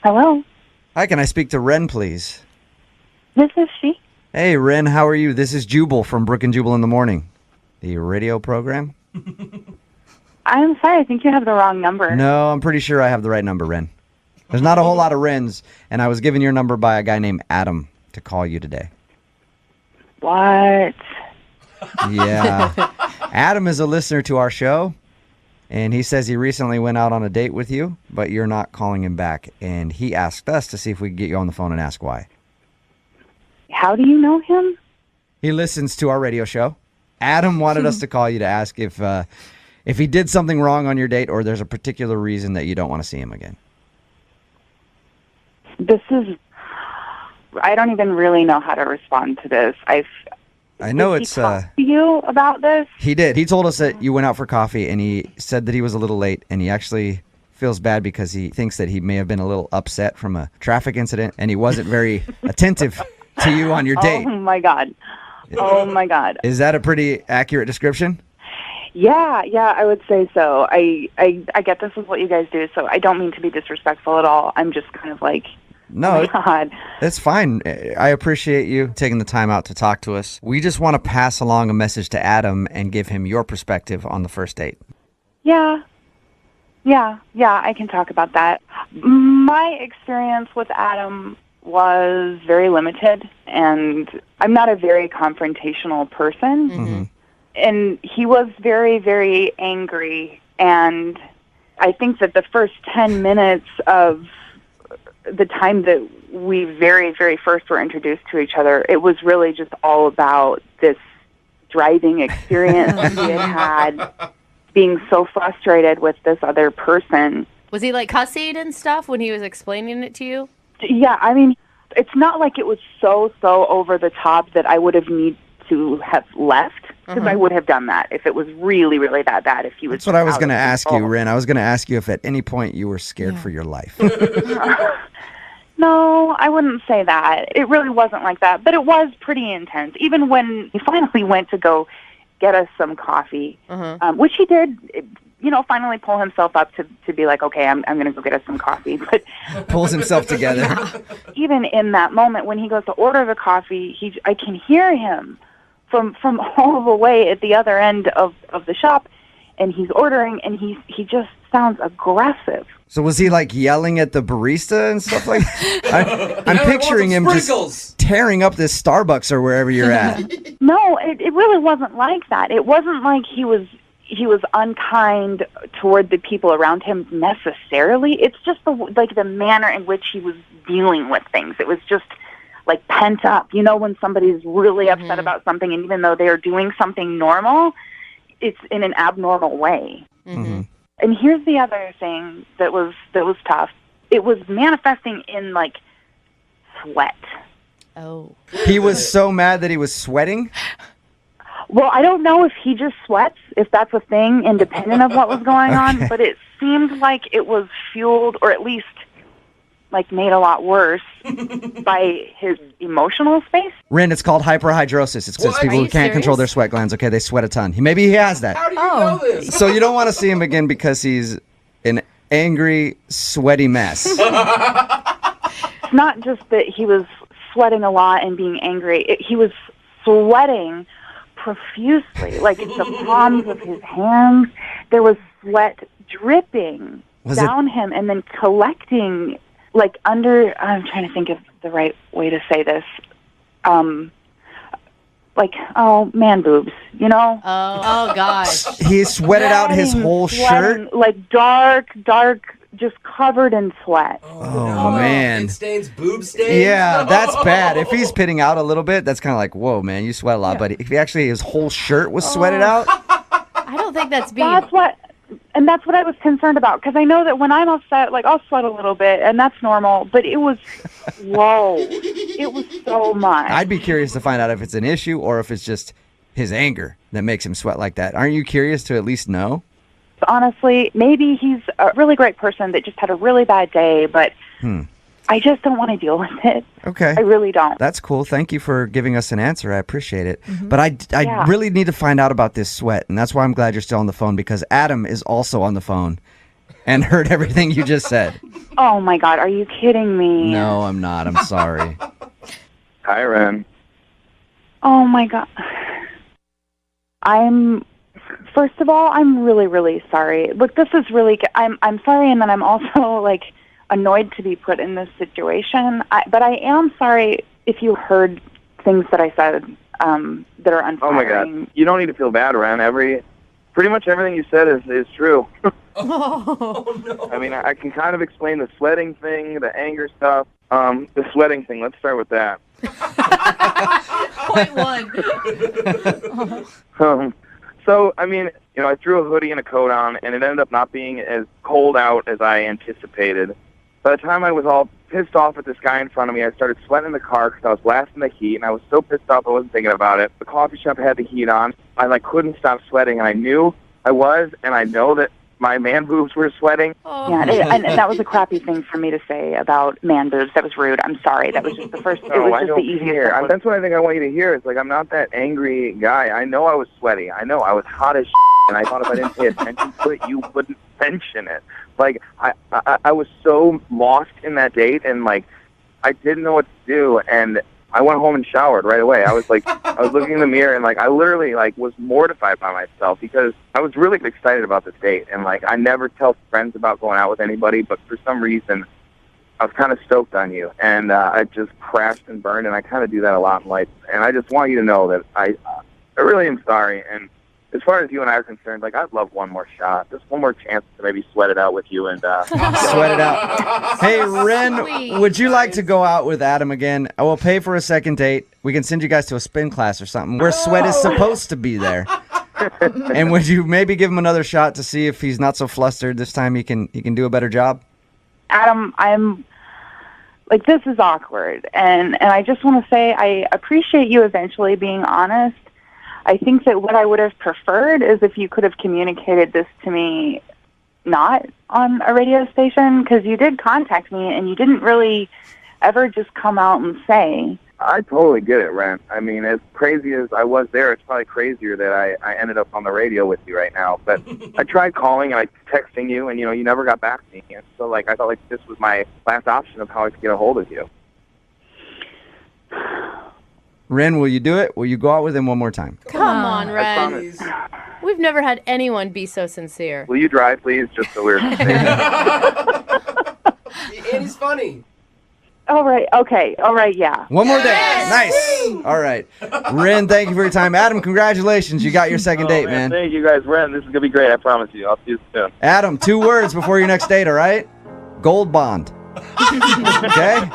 Hello, Hi, can I speak to Ren, please? this is she. Hey, Ren, how are you? This is Jubal from Brook and Jubal in the Morning, the radio program. I'm sorry, I think you have the wrong number. No, I'm pretty sure I have the right number, Ren. There's not a whole lot of Rens, and I was given your number by a guy named Adam to call you today. What? Yeah. Adam is a listener to our show, and he says he recently went out on a date with you, but you're not calling him back. And he asked us to see if we could get you on the phone and ask why. How do you know him? He listens to our radio show. Adam wanted us to call you to ask if he did something wrong on your date or there's a particular reason that you don't want to see him again. I don't even really know how to respond to this. I know Did it's he talk to you about this? He did. He told us that you went out for coffee and he said that he was a little late and he actually feels bad because he thinks that he may have been a little upset from a traffic incident and he wasn't very attentive to you on your date. Oh my God. Oh my God. Is that a pretty accurate description? Yeah, I would say so. I get this is what you guys do, so I don't mean to be disrespectful at all. I'm just kind of like, No, oh my God. it's fine. I appreciate you taking the time out to talk to us. We just want to pass along a message to Adam and give him your perspective on the first date. Yeah, I can talk about that. My experience with Adam was very limited, and I'm not a very confrontational person. Mm-hmm. And he was very, very angry, and I think that the first 10 minutes of the time that we very, very first were introduced to each other, it was really just all about this driving experience he had being so frustrated with this other person. Was he like cussing and stuff when he was explaining it to you? Yeah, I mean, it's not like it was so over the top that I would have need to have left, because I would have done that if it was really, really that bad. If he was. That's what I was going to ask you, control. Ren. I was going to ask you if at any point you were scared for your life. No, I wouldn't say that. It really wasn't like that, but it was pretty intense. Even when he finally went to go get us some coffee, which he did, finally pull himself up to be like, okay, I'm going to go get us some coffee. But Pulls himself together. even in that moment when he goes to order the coffee, I can hear him from all the way at the other end of the shop, and he's ordering, and he just sounds aggressive. So was he like yelling at the barista and stuff like that? I'm picturing him just tearing up this Starbucks or wherever you're at. No, it really wasn't like that. It wasn't like he was unkind toward the people around him necessarily. It's just the manner in which he was dealing with things. It was just like pent up. You know, when somebody's really upset about something, and even though they are doing something normal, it's in an abnormal way. Mm-hmm. And here's the other thing that was tough. It was manifesting in like sweat. Oh. He was so mad that he was sweating? Well, I don't know if he just sweats, if that's a thing, independent of what was going on, but it seemed like it was fueled, or at least like made a lot worse by his emotional space. Ren, it's called hyperhidrosis. It's just people who can't control their sweat glands. Okay, they sweat a ton. Maybe he has that. How do you know this? So you don't want to see him again because he's an angry, sweaty mess. It's not just that he was sweating a lot and being angry. He was sweating profusely, like in the palms of his hands. There was sweat dripping down him and then collecting like under, I'm trying to think of the right way to say this, like, man boobs, you know? Oh gosh. He sweated out his whole shirt? Like dark, just covered in sweat. Oh, man. It stains, boob stains? Yeah, that's bad. If he's pitting out a little bit, that's kind of like, whoa, man, you sweat a lot. But if his whole shirt was sweated out? I don't think that's being... That's what I was concerned about, because I know that when I'm upset, like, I'll sweat a little bit, and that's normal, but it was, whoa, it was so much. I'd be curious to find out if it's an issue or if it's just his anger that makes him sweat like that. Aren't you curious to at least know? Honestly, maybe he's a really great person that just had a really bad day, but I just don't want to deal with it. Okay. I really don't. That's cool. Thank you for giving us an answer. I appreciate it. But I really need to find out about this sweat, and that's why I'm glad you're still on the phone, because Adam is also on the phone. and heard everything you just said. Oh my God, are you kidding me? No, I'm not. I'm sorry. Hi, Ren. Oh my God. First of all, I'm really, really sorry. Look, this is really, I'm sorry, and then I'm also, like, annoyed to be put in this situation. But I am sorry if you heard things that I said that are unflattering. Oh my God, you don't need to feel bad, Ren. Pretty much everything you said is true. Oh, no. I mean, I can kind of explain the sweating thing, the anger stuff. The sweating thing, let's start with that. Point one. So, I mean, I threw a hoodie and a coat on, and it ended up not being as cold out as I anticipated. By the time I was all pissed off at this guy in front of me, I started sweating in the car because I was blasting the heat, and I was so pissed off I wasn't thinking about it. The coffee shop had the heat on. I couldn't stop sweating, and I knew I was, and I know that my man boobs were sweating. Oh. Yeah, and that was a crappy thing for me to say about man boobs. That was rude. I'm sorry. That was just the first. It No, was I just don't the easiest. care. That's what I think I want you to hear. Is I'm not that angry guy. I know I was sweaty. I know I was hot as and I thought if I didn't pay attention to it, you wouldn't mention it. I was so lost in that date, and I didn't know what to do, and I went home and showered right away. I was I was looking in the mirror, and I literally was mortified by myself because I was really excited about this date, and I never tell friends about going out with anybody, but for some reason I was kind of stoked on you, and I just crashed and burned, and I kind of do that a lot in life, and I just want you to know that I really am sorry. And as far as you and I are concerned, I'd love one more shot, just one more chance to maybe sweat it out with you and Sweat it out. Hey, Ren, Sweet. would you like to go out with Adam again? I will pay for a second date. We can send you guys to a spin class or something where sweat is supposed to be there. And would you maybe give him another shot to see if he's not so flustered this time? He can do a better job. Adam, I'm this is awkward, and I just want to say I appreciate you eventually being honest. I think that what I would have preferred is if you could have communicated this to me not on a radio station, because you did contact me and you didn't really ever just come out and say. I totally get it, Ren. I mean, as crazy as I was there, it's probably crazier that I ended up on the radio with you right now. But I tried calling and texting you, and, you never got back to me. And so, I felt this was my last option of how I could get a hold of you. Ren, will you do it? Will you go out with him one more time? Come on, I Ren. promise. We've never had anyone be so sincere. Will you drive, please, just so we're safe? And he's funny. All right, okay, all right, yeah. One more day. Nice. All right. Ren, thank you for your time. Adam, congratulations. You got your second date, man. Thank you, guys. Ren, this is going to be great. I promise you. I'll see you soon. Adam, 2 words before your next date, all right? Gold bond. Okay?